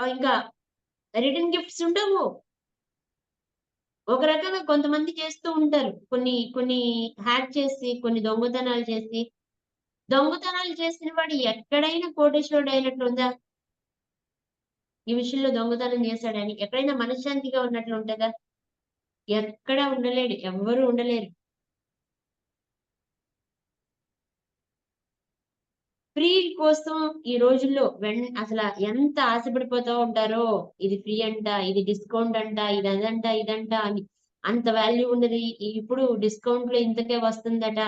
ఇంకా రిటర్న్ గిఫ్ట్స్ ఉండవు. ఒక రకంగా కొంతమంది చేస్తూ ఉంటారు. కొన్ని కొన్ని హ్యాక్ చేసి, కొన్ని దొంగతనాలు చేసి, దొంగతనాలు చేసిన వాడు ఎక్కడైనా కోటేశ్వరుడు అయినట్లుందా? ఈ విషయంలో దొంగతనం చేశాడని ఎక్కడైనా మనశ్శాంతిగా ఉన్నట్లు ఉంటదా? ఎక్కడా ఉండలేడు. ఎవ్వరూ ఉండలేరు. ఫ్రీ కోసం ఈ రోజుల్లో అసల ఎంత ఆశపడిపోతూ ఉంటారో, ఇది ఫ్రీ అంట, ఇది డిస్కౌంట్ అంట, ఇది అదంట, ఇదంట అని. అంత వాల్యూ ఉన్నది. ఇప్పుడు డిస్కౌంట్ లో ఇంతకే వస్తుందట.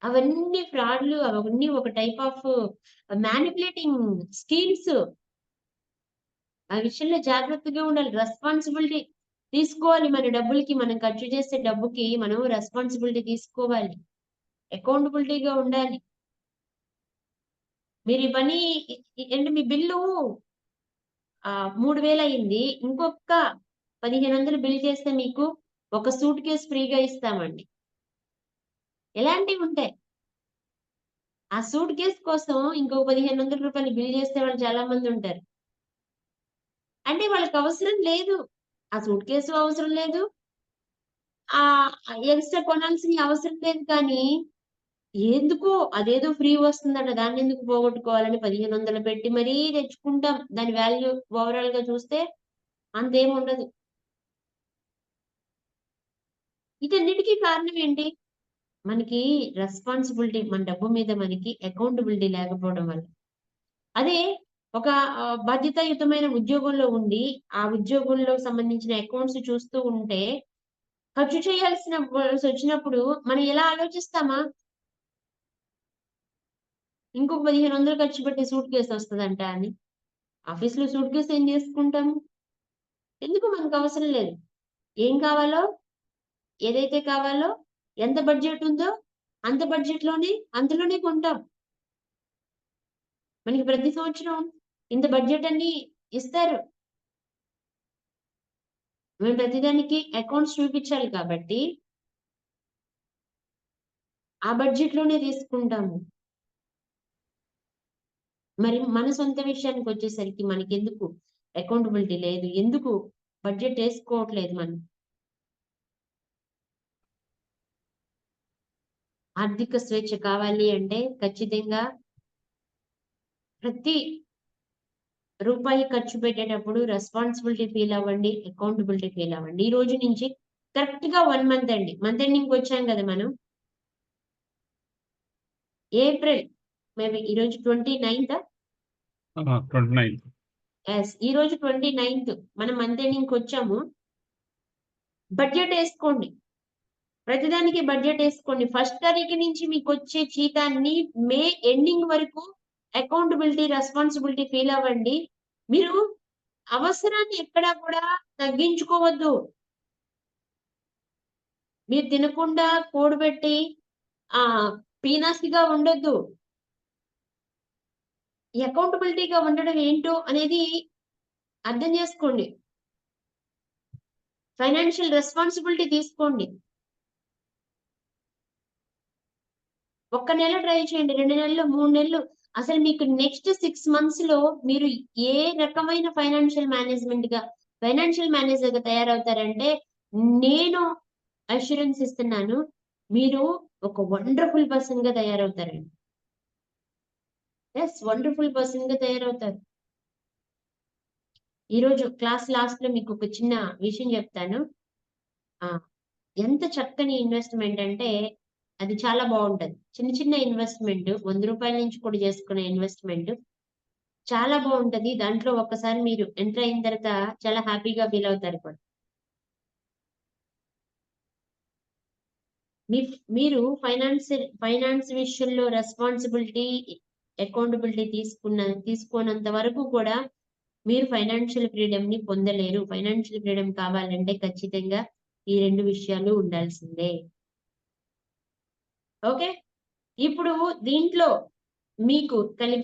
అవన్నీ ఫ్రాడ్‌లు. అవన్నీ ఒక టైప్ ఆఫ్ మ్యానిప్యులేటింగ్ స్కీమ్స్. ఆ విషయంలో జాగ్రత్తగా ఉండాలి. రెస్పాన్సిబిలిటీ తీసుకోవాలి. మన డబ్బులకి, మనం ఖర్చు చేసే డబ్బుకి మనం రెస్పాన్సిబిలిటీ తీసుకోవాలి. అకౌంటబిలిటీగా ఉండాలి. మీరు ఈ పని అంటే మీ బిల్లు 3000 అయింది. ఇంకొక 1500 బిల్ చేస్తే మీకు ఒక సూట్ కేస్ ఫ్రీగా ఇస్తామండి. ఎలాంటివి ఉంటాయి? ఆ సూట్ కేస్ కోసం ఇంకో రూ. 1500 బిల్ చేసే వాళ్ళు చాలా మంది ఉంటారు. అంటే వాళ్ళకి అవసరం లేదు. ఆ సూట్ కేసు అవసరం లేదు. ఎక్స్‌ట్రా కొనాల్సిన అవసరం లేదు కానీ, ఎందుకో అదేదో ఫ్రీ వస్తుందట. దాన్నెందుకు పోగొట్టుకోవాలని 1500 పెట్టి మరీ తెచ్చుకుంటాం. దాని వాల్యూ ఓవరాల్‌గా చూస్తే అంతేముండదు. వీటన్నిటికి కారణం ఏంటి? మనకి రెస్పాన్సిబిలిటీ, మన డబ్బు మీద మనకి అకౌంటబిలిటీ లేకపోవడం వల్ల. అదే ఒక బాధ్యతాయుతమైన ఉద్యోగంలో ఉండి, ఆ ఉద్యోగంలో సంబంధించిన అకౌంట్స్ చూస్తూ ఉంటే, ఖర్చు చేయాల్సినప్పుడు మనం ఎలా ఆలోచిస్తామా? ఇంకొక 1500 ఖర్చు పెట్టి సూట్ కేస్ వస్తదంట అని. ఆఫీస్‌లో సూట్ కేస్ ఏం చేసుకుంటాము? ఎందుకు మనకు అవసరం లేదు. ఏం కావాలో, ఏదైతే కావాలో, ఎంత బడ్జెట్ ఉందో అంత బడ్జెట్‌లోనే అందులోనే కొంటాం. మనకి ప్రతి సంవత్సరం ఇంత బడ్జెట్ అని ఇస్తారు. మేము ప్రతిదానికి అకౌంట్స్ చూపించాలి కాబట్టి, ఆ బడ్జెట్‌లోనే తీసుకుంటాము. మరి మన సొంత విషయానికొచ్చేసరికి మనకెందుకు అకౌంటబిలిటీ లేదు. ఎందుకు బడ్జెట్ ఏసుకోవట్లేదు మనం. ఆర్థిక స్వేచ్ఛ కావాలి అంటే ఖచ్చితంగా ప్రతి రూపాయి ఖర్చు పెట్టేటప్పుడు రెస్పాన్సిబిలిటీ ఫీల్ అవ్వండి. అకౌంటబిలిటీ ఫీల్ అవ్వండి. ఈ రోజు నుంచి కరెక్ట్‌గా 1 మంత్ అండి. మంత్ ఎండింగ్‌కొచ్చాం కదా మనం. ఏప్రిల్ మేబీ ఈరోజు 29థా? 29. యెస్. ఈరోజు 29థ్ మనం మంత్ ఎండింగ్‌కొచ్చాము. బడ్జెట్ ఏసుకోండి. ప్రతిదానికి బడ్జెట్ ఏసుకోండి. ఫస్ట్ తారీఖు నుంచి మీకొచ్చే జీతాన్ని మే ఎండింగ్ వరకు అకౌంటబిలిటీ, రెస్పాన్సిబిలిటీ ఫీల్ అవ్వండి. మీరు అవసరాన్ని ఎక్కడా కూడా తగ్గించుకోవద్దు. మీరు తినకుండా కూడబెట్టి పీనాసిగా ఉండొద్దు. ఈ అకౌంటబిలిటీగా ఉండడం ఏంటో అనేది అర్థం చేసుకోండి. ఫైనాన్షియల్ రెస్పాన్సిబిలిటీ తీసుకోండి. ఒక్క నెల ట్రై చేయండి. 2 నెలలు, 3 నెలలు అసలు మీకు నెక్స్ట్ 6 మంత్స్‌లో మీరు ఏ రకమైన ఫైనాన్షియల్ మేనేజర్‌గా తయారవుతారంటే, నేను అష్యూరెన్స్ ఇస్తున్నాను. మీరు ఒక వండర్‌ఫుల్ పర్సన్‌గా తయారవుతారండి. యెస్. వండర్‌ఫుల్ పర్సన్‌గా తయారవుతారు. ఈరోజు క్లాస్ లాస్ట్‌లో మీకొక చిన్న విషయం చెప్తాను. ఆ! ఎంత చక్కని ఇన్వెస్ట్‌మెంట్ అంటే అది చాలా బావుంటది. చిన్న చిన్న ఇన్వెస్ట్‌మెంట్ రూ. 100 నుంచి కూడా చేసుకునే ఇన్వెస్ట్‌మెంట్ చాలా బావుంటది. దాంట్లో ఒక్కసారి మీరు ఎంటర్ అయిన తర్వాత చాలా హ్యాపీగా ఫీల్ అవుతారు కూడా. మీరు ఫైనాన్స్ విషయంలో రెస్పాన్సిబిలిటీ, అకౌంటబిలిటీ తీసుకోనంత వరకు కూడా మీరు ఫైనాన్షియల్ ఫ్రీడమ్ ని పొందలేరు. ఫైనాన్షియల్ ఫ్రీడమ్ కావాలంటే ఖచ్చితంగా ఈ 2 విషయాలు ఉండాల్సిందే. ఓకే. ఇప్పుడు దీంట్లో మీకు కలిగే